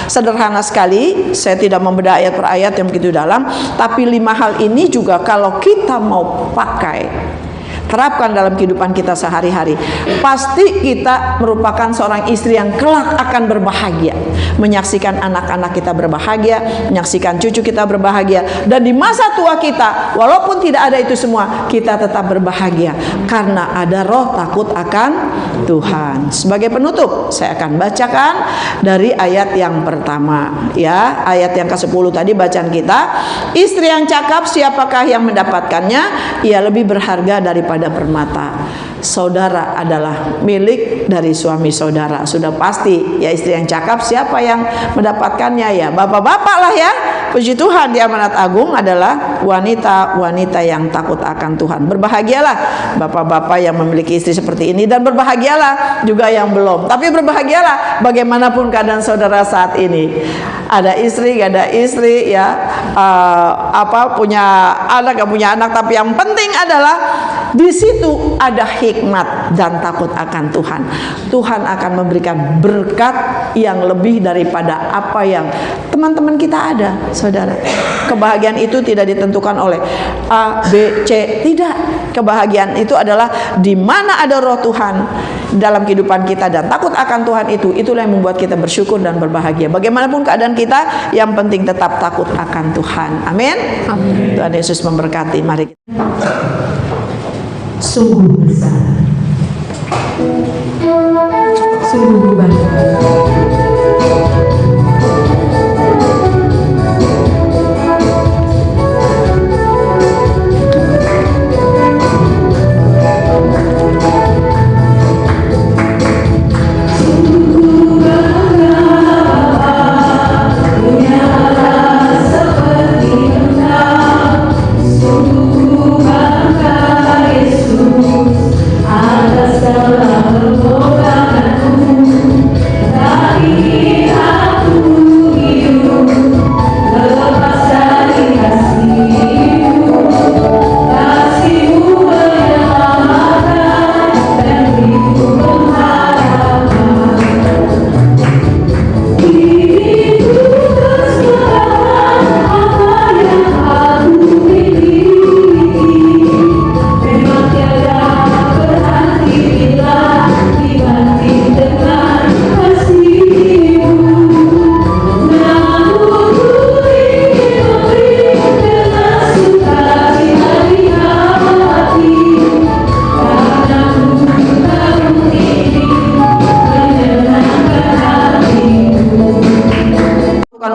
sederhana sekali. Saya tidak membedah ayat per ayat yang begitu dalam, tapi 5 hal ini juga kalau kita mau pakai, terapkan dalam kehidupan kita sehari-hari, pasti kita merupakan seorang istri yang kelak akan berbahagia, menyaksikan anak-anak kita berbahagia, menyaksikan cucu kita berbahagia, dan di masa tua kita, walaupun tidak ada itu semua, kita tetap berbahagia karena ada roh takut akan Tuhan. Sebagai penutup, saya akan bacakan dari ayat yang pertama, ya, ayat yang ke-10 tadi bacaan kita. Istri yang cakap, siapakah yang mendapatkannya? Ia lebih berharga daripada permata. Saudara adalah milik dari suami saudara, sudah pasti. Ya, istri yang cakap, siapa yang mendapatkannya? Ya, bapak-bapak lah ya. Puji Tuhan, di amanat agung adalah wanita-wanita yang takut akan Tuhan. Berbahagialah bapak-bapak yang memiliki istri seperti ini, dan berbahagialah juga yang belum. Tapi berbahagialah bagaimanapun keadaan saudara saat ini. Ada istri, gak ada istri, ya, punya anak, gak punya anak, tapi yang penting adalah di situ ada hikmat dan takut akan Tuhan. Tuhan akan memberikan berkat yang lebih daripada apa yang teman-teman kita ada, saudara. Kebahagiaan itu tidak ditentukan oleh A, B, C, tidak. Kebahagiaan itu adalah di mana ada roh Tuhan dalam kehidupan kita dan takut akan Tuhan itulah yang membuat kita bersyukur dan berbahagia. Bagaimanapun keadaan kita, yang penting tetap takut akan Tuhan. Amin. Amin. Tuhan Yesus memberkati. Mari kita sungguh besar, sungguh besar.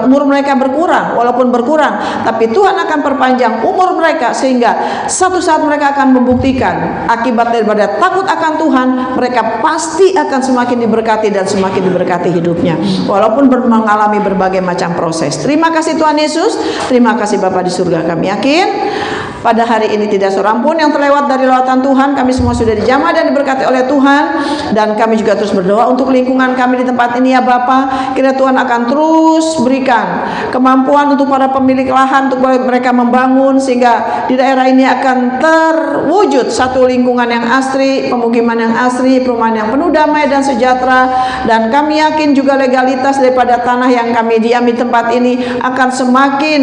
umur mereka berkurang, walaupun berkurang, tapi Tuhan akan perpanjang umur mereka sehingga satu saat mereka akan membuktikan akibat daripada takut akan Tuhan, mereka pasti akan semakin diberkati dan semakin diberkati hidupnya, walaupun mengalami berbagai macam proses. Terima kasih Tuhan Yesus, terima kasih Bapa di surga. Kami yakin pada hari ini tidak seorang pun yang terlewat dari lawatan Tuhan. Kami semua sudah dijamah dan diberkati oleh Tuhan. Dan kami juga terus berdoa untuk lingkungan kami di tempat ini ya Bapa. Kiranya Tuhan akan terus berikan kemampuan untuk para pemilik lahan, untuk mereka membangun sehingga di daerah ini akan terwujud satu lingkungan yang asri, pemukiman yang asri, perumahan yang penuh damai dan sejahtera. Dan kami yakin juga legalitas daripada tanah yang kami diami tempat ini akan semakin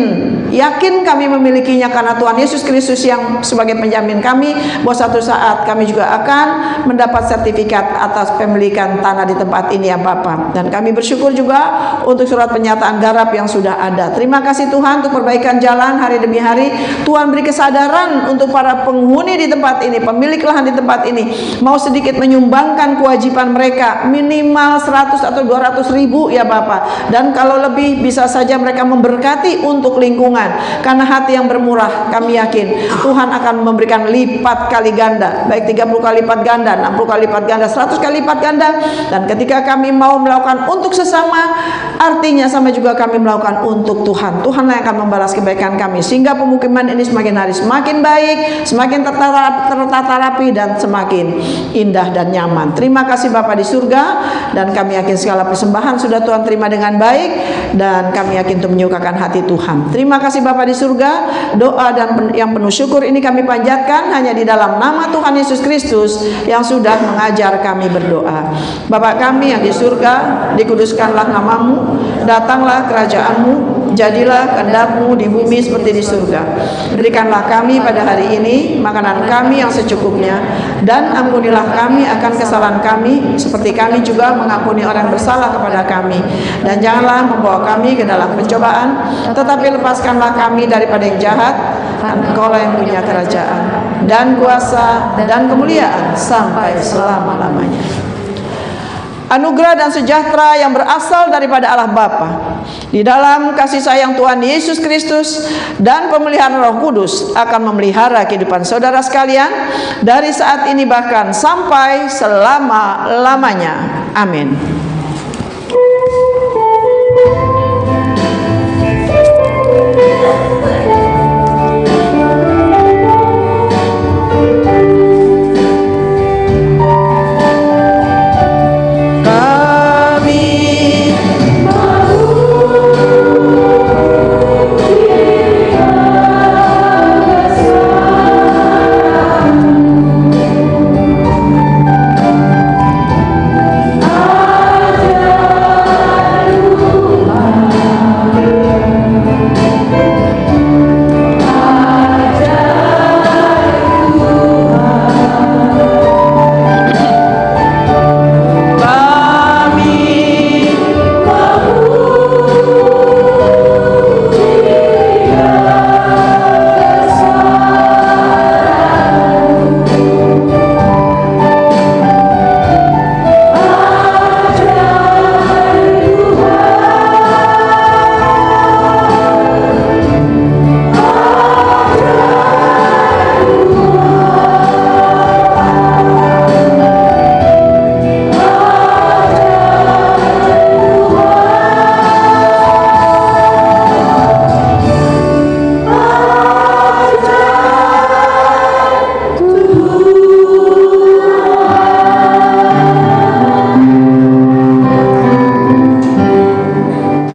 yakin kami memilikinya karena Tuhan Yesus Kristus yang sebagai penjamin kami bahwa satu saat kami juga akan mendapat sertifikat atas pemilikan tanah di tempat ini ya Bapa. Dan kami bersyukur juga untuk surat pernyataan garap yang sudah ada. Terima kasih Tuhan untuk perbaikan jalan hari demi hari. Tuhan beri kesadaran untuk para penghuni di tempat ini, pemilik lahan di tempat ini, mau sedikit menyumbangkan kewajiban mereka minimal 100 atau 200 ribu ya Bapa. Dan kalau lebih bisa saja mereka memberkati untuk lingkungan. Karena hati yang bermurah, kami yakin Tuhan akan memberikan lipat kali ganda, baik 30 kali lipat ganda, 60 kali lipat ganda, 100 kali lipat ganda. Dan ketika kami mau melakukan untuk sesama, artinya sama juga kami melakukan untuk Tuhan. Tuhanlah yang akan membalas kebaikan kami sehingga pemukiman ini semakin hari semakin baik, semakin tertata rapi dan semakin indah dan nyaman. Terima kasih Bapa di surga, dan kami yakin segala persembahan sudah Tuhan terima dengan baik, dan kami yakin untuk menyukakan hati Tuhan. Terima kasih Bapa di surga. Doa dan yang penuh syukur ini kami panjatkan hanya di dalam nama Tuhan Yesus Kristus yang sudah mengajar kami berdoa. Bapa kami yang di surga, dikuduskanlah namamu, datanglah kerajaanmu, jadilah kehendak-Mu di bumi seperti di surga. Berikanlah kami pada hari ini makanan kami yang secukupnya, dan ampunilah kami akan kesalahan kami seperti kami juga mengampuni orang yang bersalah kepada kami. Dan janganlah membawa kami ke dalam pencobaan, tetapi lepaskanlah kami daripada yang jahat. Engkaulah yang punya kerajaan dan kuasa dan kemuliaan sampai selama-lamanya. Anugerah dan sejahtera yang berasal daripada Allah Bapa, di dalam kasih sayang Tuhan Yesus Kristus dan pemeliharaan Roh Kudus akan memelihara kehidupan saudara sekalian dari saat ini bahkan sampai selama-lamanya. Amin.